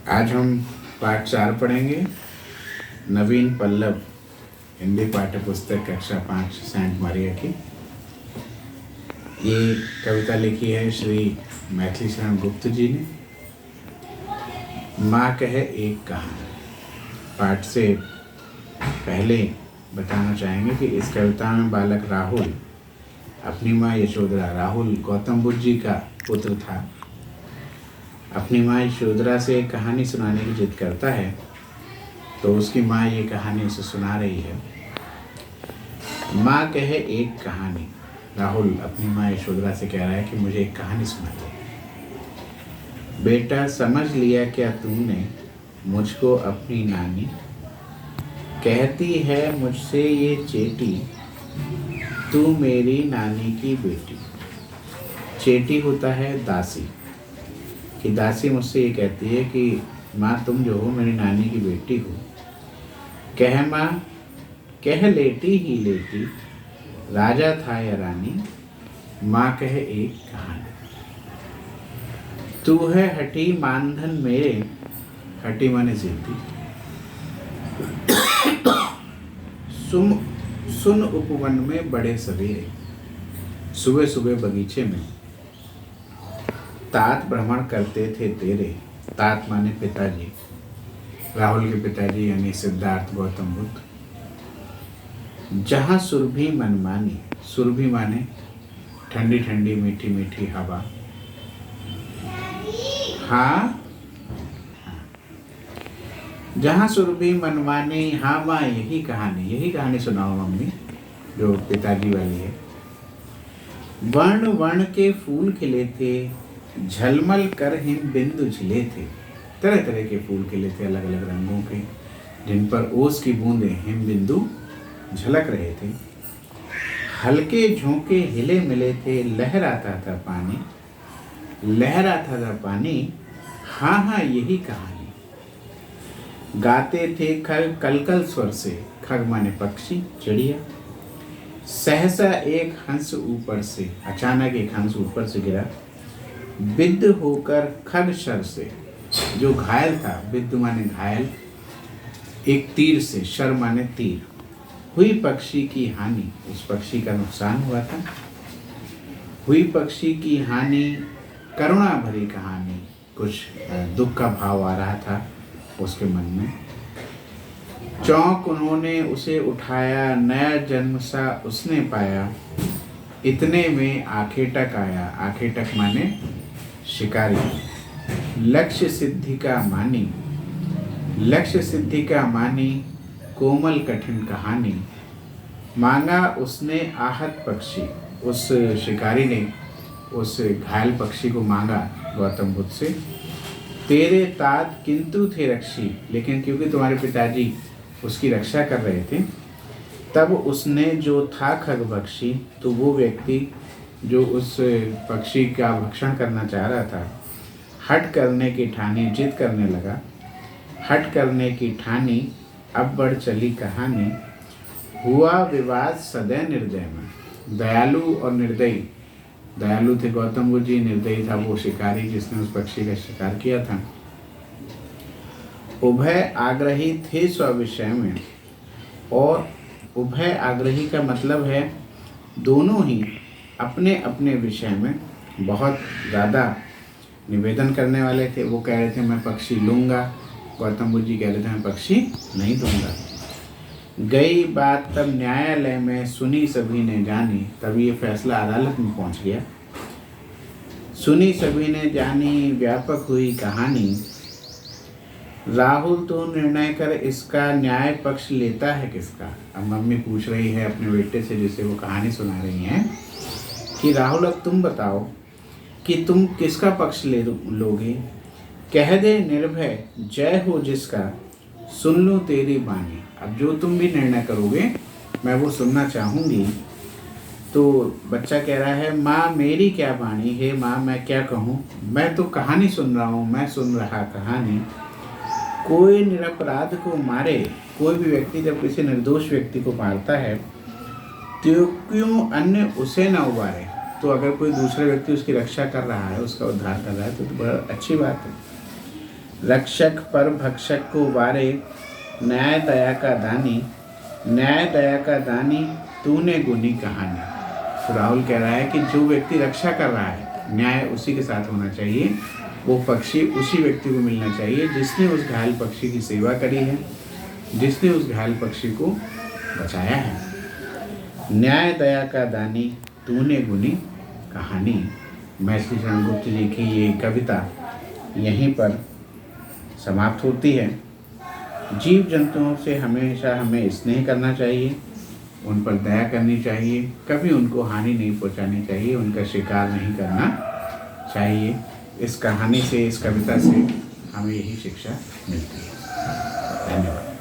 आज हम पाठ 4 पढ़ेंगे। नवीन पल्लव, हिंदी पाठ्य पुस्तक कक्षा 5 सेंट मारिया की। ये कविता लिखी है श्री मैथिली शरण गुप्त जी ने। माँ कहे एक कहानी। पाठ से पहले बताना चाहेंगे कि इस कविता में बालक राहुल अपनी माँ यशोधरा, राहुल गौतम बुद्ध जी का पुत्र था, अपनी माँ यशोधरा से एक कहानी सुनाने की जिद करता है। तो उसकी माँ ये कहानी उसे सुना रही है। माँ कहे एक कहानी। राहुल अपनी माँ यशोधरा से कह रहा है कि मुझे एक कहानी सुना दे। बेटा समझ लिया क्या तूने मुझको अपनी नानी, कहती है मुझसे ये चेटी, तू मेरी नानी की बेटी। चेटी होता है दासी, कि दासी मुझसे ये कहती है कि माँ तुम जो हो मेरी नानी की बेटी हो। कह माँ कह लेटी ही लेटी, राजा था या रानी, माँ कहे एक कहानी। तू है हठी मानधन मेरे, हठी माने जिद्दी, सुन उपवन में बड़े सवेरे, सुबह सुबह बगीचे में तात भ्रमण करते थे तेरे। तात माने पिताजी, राहुल के पिताजी यानी सिद्धार्थ गौतम बुद्ध। जहाँ सुरभि मनमानी, सुरभि माने ठंडी ठंडी मीठी मीठी हवा। हाँ, जहाँ सुरभि मनमानी, हाँ माँ यही कहानी सुनाओ मम्मी, जो पिताजी वाली है। वर्ण वर्ण के फूल खिले थे, झलमल कर हिम बिंदु झिले थे। तरह तरह के फूल खिले थे, अलग अलग रंगों के, जिन पर ओस की बूंदें हिम बिंदु झलक रहे थे। हल्के झोंके हिले मिले थे, लहराता था पानी, लहराता था पानी। हाँ हाँ यही कहानी। गाते थे खग कलकल स्वर से, खग माने पक्षी चिड़िया। सहसा एक हंस ऊपर से, अचानक एक हंस ऊपर से गिरा, बिद्ध होकर खग शर से, जो घायल था, बिद्ध माने घायल, एक तीर से, शर माने तीर। हुई पक्षी की हानि, उस पक्षी का नुकसान हुआ था। हुई पक्षी की हानि, करुणा भरी कहानी, कुछ दुख का भाव आ रहा था उसके मन में। चौंक उन्होंने उसे उठाया, नया जन्म सा उसने पाया, इतने में आखेटक आया। आखेटक माने शिकारी। लक्ष्य सिद्धि का मानी, लक्ष्य सिद्धि का मानी, कोमल कठिन कहानी। मांगा उसने आहत पक्षी, उस शिकारी ने उस घायल पक्षी को मांगा गौतम बुद्ध से। तेरे तात किंतु थे रक्षी, लेकिन क्योंकि तुम्हारे पिताजी उसकी रक्षा कर रहे थे, तब उसने जो था खग बख्शी, तो वो व्यक्ति जो उस पक्षी का भक्षण करना चाह रहा था, हट करने की ठानी, जिद करने लगा। हट करने की ठानी, अब बढ़ चली कहानी। हुआ विवाद सदै निर्दय में। दयालु और निर्दयी, दयालु थे गौतम बुद्ध जी, निर्दयी था वो शिकारी जिसने उस पक्षी का शिकार किया था। उभय आग्रही थे स्व विषय में, और उभय आग्रही का मतलब है दोनों ही अपने अपने विषय में बहुत ज़्यादा निवेदन करने वाले थे। वो कह रहे थे मैं पक्षी लूँगा, गौतम बुद्ध जी कह रहे थे मैं पक्षी नहीं दूंगा। गई बात तब न्यायालय में, सुनी सभी ने जानी, तब ये फैसला अदालत में पहुंच गया। सुनी सभी ने जानी, व्यापक हुई कहानी। राहुल तो निर्णय कर इसका, न्याय पक्ष लेता है किसका। अब मम्मी पूछ रही है अपने बेटे से, जिसे वो कहानी सुना रही हैं, कि राहुल अब तुम बताओ कि तुम किसका पक्ष लोगे। कह दे निर्भय जय हो जिसका, सुन लूँ तेरी बानी। अब जो तुम भी निर्णय करोगे मैं वो सुनना चाहूँगी। तो बच्चा कह रहा है माँ मेरी क्या बानी है, माँ मैं क्या कहूँ, मैं तो कहानी सुन रहा हूँ, मैं सुन रहा कहानी। कोई निरपराध को मारे, कोई भी व्यक्ति जब किसी निर्दोष व्यक्ति को मारता है तो क्यों अन्य उसे ना उबारे। तो अगर कोई दूसरे व्यक्ति उसकी रक्षा कर रहा है, उसका उद्धार कर रहा है, तो बड़ा अच्छी बात है। रक्षक पर भक्षक को वारे, न्याय दया का दानी, न्याय दया का दानी, तूने गुनी कहानी। तो राहुल कह रहा है कि जो व्यक्ति रक्षा कर रहा है, न्याय उसी के साथ होना चाहिए। वो पक्षी उसी व्यक्ति को मिलना चाहिए जिसने उस घायल पक्षी की सेवा करी है, जिसने उस घायल पक्षी को बचाया है। न्याय दया का दानी, तूने गुनी कहानी। महर्षि शरण गुप्त जी की ये कविता यहीं पर समाप्त होती है। जीव जंतुओं से हमेशा हमें स्नेह करना चाहिए, उन पर दया करनी चाहिए, कभी उनको हानि नहीं पहुंचानी चाहिए, उनका शिकार नहीं करना चाहिए। इस कहानी से, इस कविता से हमें यही शिक्षा मिलती है। धन्यवाद।